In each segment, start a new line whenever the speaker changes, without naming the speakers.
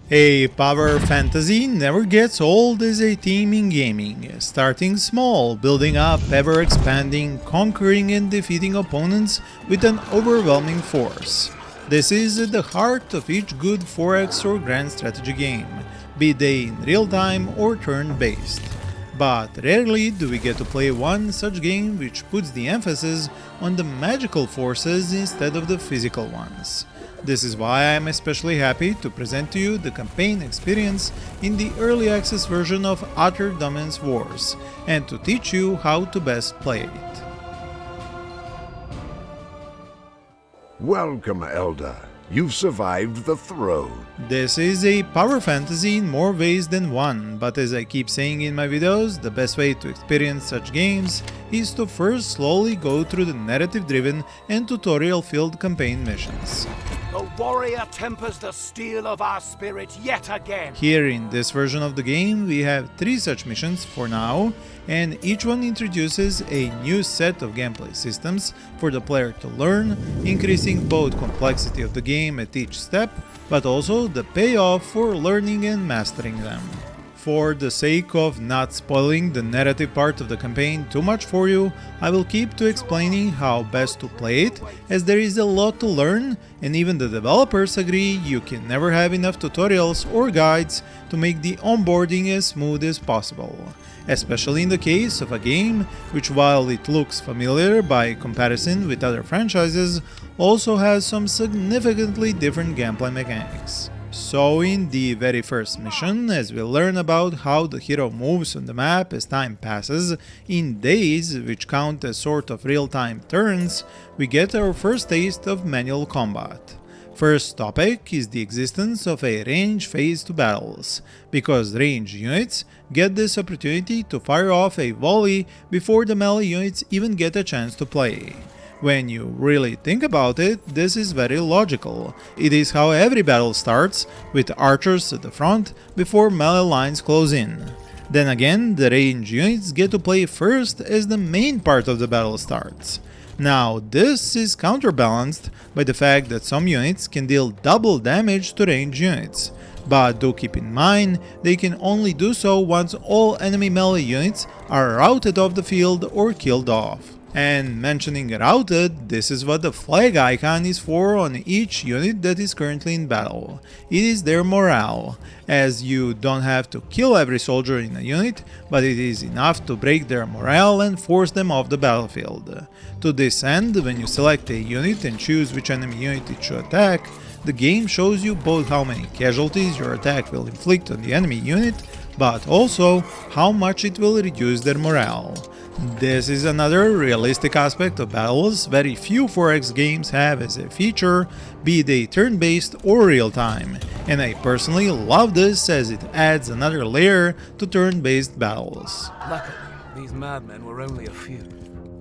A power fantasy never gets old as a theme in gaming, starting small, building up, ever expanding, conquering and defeating opponents with an overwhelming force. This is at the heart of each good 4X or grand strategy game, be they in real time or turn-based. But rarely do we get to play one such game which puts the emphasis on the magical forces instead of the physical ones. This is why I am especially happy to present to you the campaign experience in the early access version of Atre Dominance Wars, and to teach you how to best play it.
Welcome, Elder. You've survived the throne.
This is a power fantasy in more ways than one, but as I keep saying in my videos, the best way to experience such games is to first slowly go through the narrative-driven and tutorial-filled campaign missions.
The warrior tempers the steel of our spirit yet again.
Here in this version of the game we have 3 such missions for now, and each one introduces a new set of gameplay systems for the player to learn, increasing both complexity of the game at each step, but also the payoff for learning and mastering them. For the sake of not spoiling the narrative part of the campaign too much for you, I will keep to explaining how best to play it, as there is a lot to learn, and even the developers agree you can never have enough tutorials or guides to make the onboarding as smooth as possible. Especially in the case of a game which, while it looks familiar by comparison with other franchises, also has some significantly different gameplay mechanics. So in the very first mission, as we learn about how the hero moves on the map as time passes, in days, which count as sort of real-time turns, we get our first taste of manual combat. First topic is the existence of a range phase to battles, because range units get this opportunity to fire off a volley before the melee units even get a chance to play. When you really think about it, this is very logical. It is how every battle starts, with archers at the front before melee lines close in. Then again, the range units get to play first as the main part of the battle starts. Now, this is counterbalanced by the fact that some units can deal double damage to range units. But do keep in mind, they can only do so once all enemy melee units are routed off the field or killed off. And mentioning routed, this is what the flag icon is for on each unit that is currently in battle. It is their morale, as you don't have to kill every soldier in a unit, but it is enough to break their morale and force them off the battlefield. To this end, when you select a unit and choose which enemy unit it should attack, the game shows you both how many casualties your attack will inflict on the enemy unit, but also how much it will reduce their morale. This is another realistic aspect of battles very few 4X games have as a feature, be they turn-based or real-time, and I personally love this as it adds another layer to turn-based battles.
Luckily, these madmen were only a few.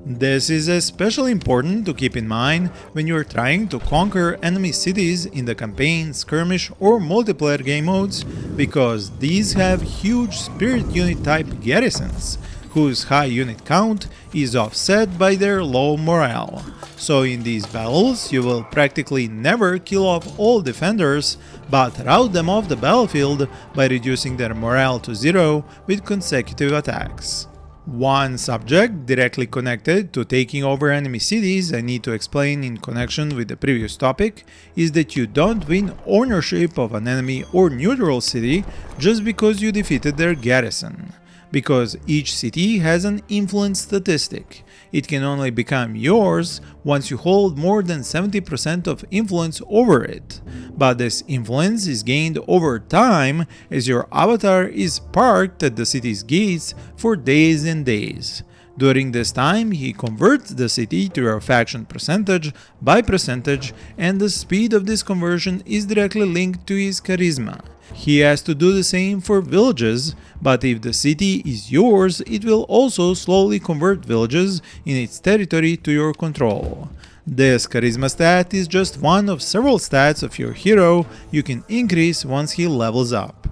This is especially important to keep in mind when you are trying to conquer enemy cities in the campaign, skirmish or multiplayer game modes, because these have huge spirit unit type garrisons, whose high unit count is offset by their low morale. So in these battles you will practically never kill off all defenders, but rout them off the battlefield by reducing their morale to 0 with consecutive attacks. One subject directly connected to taking over enemy cities I need to explain in connection with the previous topic is that you don't win ownership of an enemy or neutral city just because you defeated their garrison. Because each city has an influence statistic. It can only become yours once you hold more than 70% of influence over it. But this influence is gained over time as your avatar is parked at the city's gates for days and days. During this time, he converts the city to your faction percentage by percentage, and the speed of this conversion is directly linked to his charisma. He has to do the same for villages, but if the city is yours, it will also slowly convert villages in its territory to your control. This charisma stat is just one of several stats of your hero you can increase once he levels up.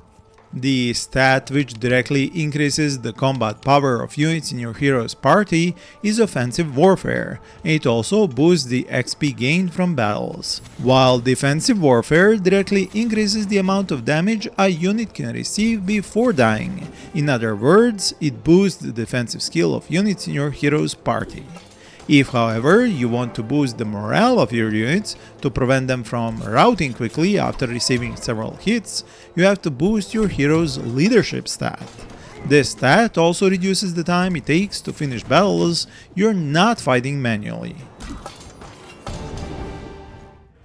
The stat which directly increases the combat power of units in your hero's party is Offensive Warfare, and it also boosts the XP gained from battles, while Defensive Warfare directly increases the amount of damage a unit can receive before dying. In other words, it boosts the defensive skill of units in your hero's party. If, however, you want to boost the morale of your units to prevent them from routing quickly after receiving several hits, you have to boost your hero's leadership stat. This stat also reduces the time it takes to finish battles you're not fighting manually.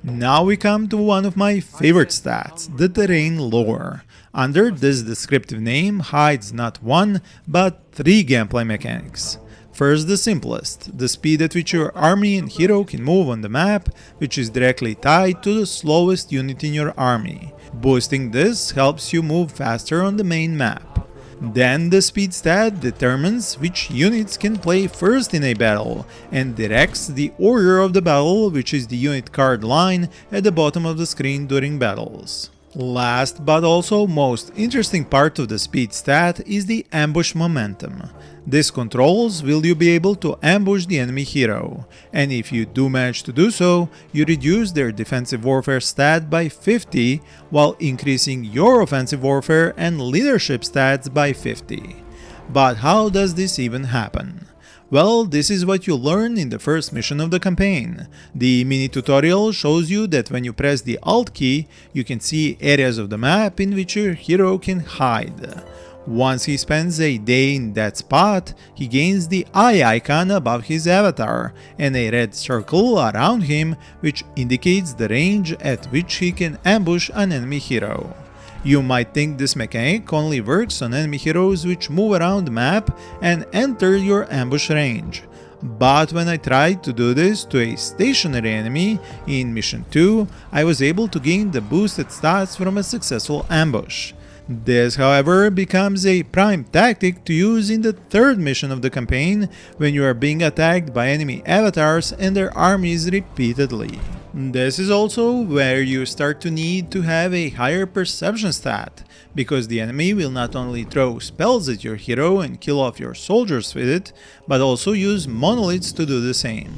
Now we come to one of my favorite stats, the terrain lore. Under this descriptive name hides not one, but 3 gameplay mechanics. First, the simplest, the speed at which your army and hero can move on the map, which is directly tied to the slowest unit in your army. Boosting this helps you move faster on the main map. Then the speed stat determines which units can play first in a battle, and directs the order of the battle, which is the unit card line at the bottom of the screen during battles. Last but also most interesting part of the speed stat is the ambush momentum. This controls will you be able to ambush the enemy hero, and if you do manage to do so, you reduce their defensive warfare stat by 50 while increasing your offensive warfare and leadership stats by 50. But how does this even happen? Well, this is what you learn in the first mission of the campaign. The mini tutorial shows you that when you press the Alt key, you can see areas of the map in which your hero can hide. Once he spends a day in that spot, he gains the eye icon above his avatar and a red circle around him which indicates the range at which he can ambush an enemy hero. You might think this mechanic only works on enemy heroes which move around the map and enter your ambush range. But when I tried to do this to a stationary enemy in Mission 2, I was able to gain the boosted stats from a successful ambush. This, however, becomes a prime tactic to use in the third mission of the campaign when you are being attacked by enemy avatars and their armies repeatedly. This is also where you start to need to have a higher perception stat, because the enemy will not only throw spells at your hero and kill off your soldiers with it, but also use monoliths to do the same.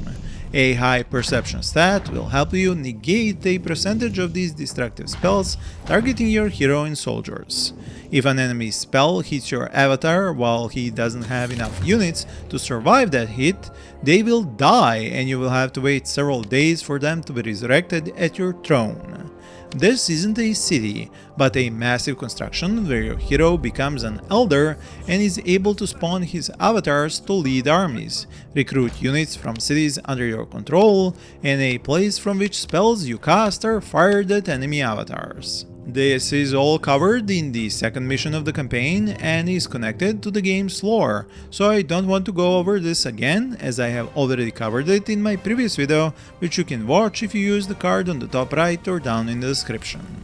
A high perception stat will help you negate a percentage of these destructive spells targeting your hero and soldiers. If an enemy's spell hits your avatar while he doesn't have enough units to survive that hit, they will die and you will have to wait several days for them to be resurrected at your throne. This isn't a city, but a massive construction where your hero becomes an elder and is able to spawn his avatars to lead armies, recruit units from cities under your control, and a place from which spells you cast are fired at enemy avatars. This is all covered in the second mission of the campaign and is connected to the game's lore, so I don't want to go over this again as I have already covered it in my previous video, which you can watch if you use the card on the top right or down in the description.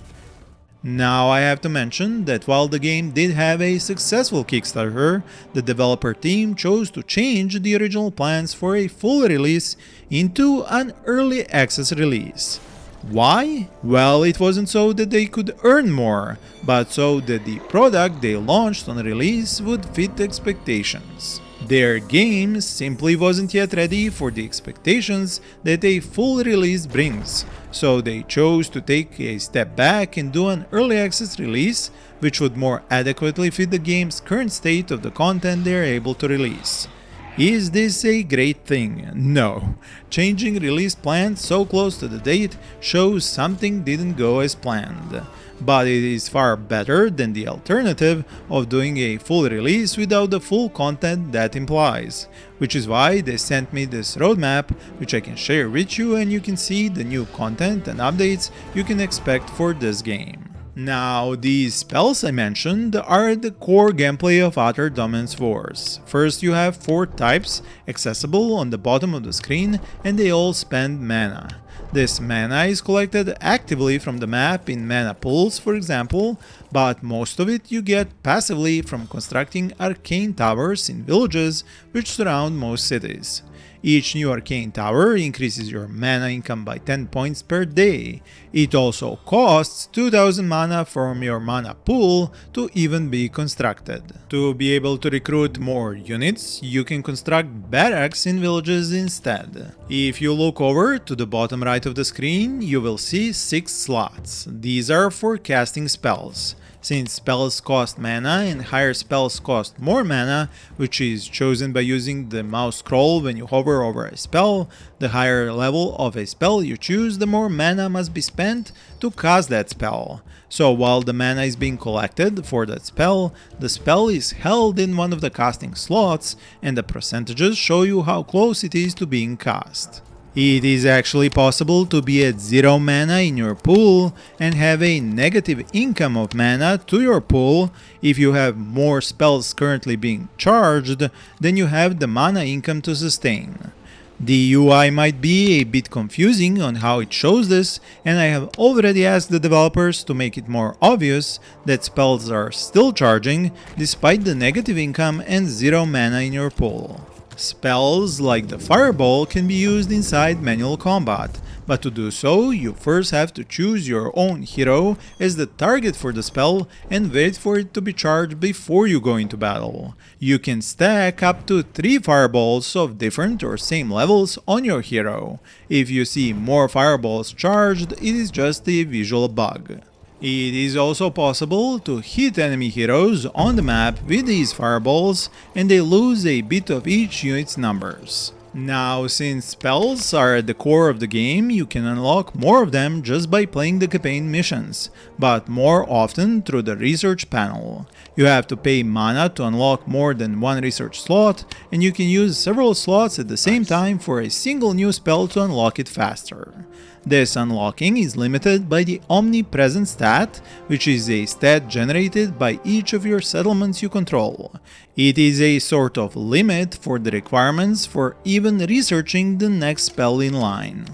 Now I have to mention that while the game did have a successful Kickstarter, the developer team chose to change the original plans for a full release into an early access release. Why? Well, it wasn't so that they could earn more, but so that the product they launched on release would fit expectations. Their game simply wasn't yet ready for the expectations that a full release brings, so they chose to take a step back and do an early access release which would more adequately fit the game's current state of the content they are able to release. Is this a great thing? No. Changing release plans so close to the date shows something didn't go as planned. But it is far better than the alternative of doing a full release without the full content that implies. Which is why they sent me this roadmap, which I can share with you, and you can see the new content and updates you can expect for this game. Now, these spells I mentioned are the core gameplay of Atre Dominance Wars. First, you have 4 types accessible on the bottom of the screen, and they all spend mana. This mana is collected actively from the map in mana pools, for example, but most of it you get passively from constructing arcane towers in villages which surround most cities. Each new arcane tower increases your mana income by 10 points per day. It also costs 2000 mana from your mana pool to even be constructed. To be able to recruit more units, you can construct barracks in villages instead. If you look over to the bottom right of the screen, you will see 6 slots. These are for casting spells. Since spells cost mana and higher spells cost more mana, which is chosen by using the mouse scroll when you hover over a spell, the higher level of a spell you choose, the more mana must be spent to cast that spell. So while the mana is being collected for that spell, the spell is held in one of the casting slots and the percentages show you how close it is to being cast. It is actually possible to be at 0 mana in your pool and have a negative income of mana to your pool if you have more spells currently being charged than you have the mana income to sustain. The UI might be a bit confusing on how it shows this, and I have already asked the developers to make it more obvious that spells are still charging despite the negative income and 0 mana in your pool. Spells like the Fireball can be used inside manual combat, but to do so you first have to choose your own hero as the target for the spell and wait for it to be charged before you go into battle. You can stack up to 3 fireballs of different or same levels on your hero. If you see more fireballs charged, it is just a visual bug. It is also possible to hit enemy heroes on the map with these fireballs and they lose a bit of each unit's numbers. Now, since spells are at the core of the game, you can unlock more of them just by playing the campaign missions, but more often through the research panel. You have to pay mana to unlock more than one research slot, and you can use several slots at the same time for a single new spell to unlock it faster. This unlocking is limited by the Omnipresent stat, which is a stat generated by each of your settlements you control. It is a sort of limit for the requirements for even researching the next spell in line.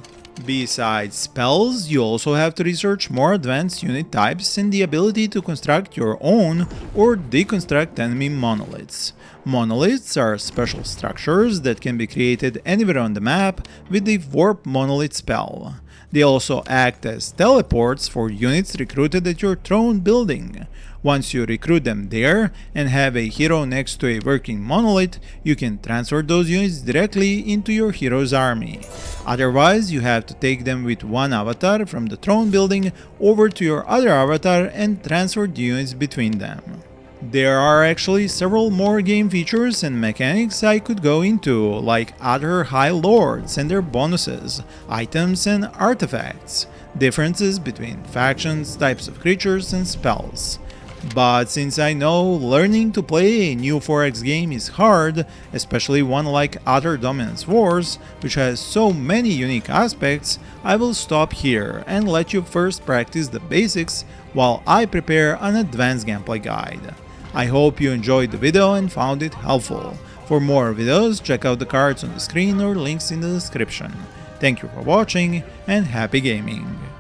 Besides spells, you also have to research more advanced unit types and the ability to construct your own or deconstruct enemy monoliths. Monoliths are special structures that can be created anywhere on the map with the Warp Monolith spell. They also act as teleports for units recruited at your throne building. Once you recruit them there and have a hero next to a working monolith, you can transfer those units directly into your hero's army. Otherwise, you have to take them with one avatar from the throne building over to your other avatar and transfer the units between them. There are actually several more game features and mechanics I could go into, like other High Lords and their bonuses, items and artifacts, differences between factions, types of creatures and spells. But since I know learning to play a new 4X game is hard, especially one like Atre Dominance Wars, which has so many unique aspects, I will stop here and let you first practice the basics while I prepare an advanced gameplay guide. I hope you enjoyed the video and found it helpful. For more videos, check out the cards on the screen or links in the description. Thank you for watching and happy gaming!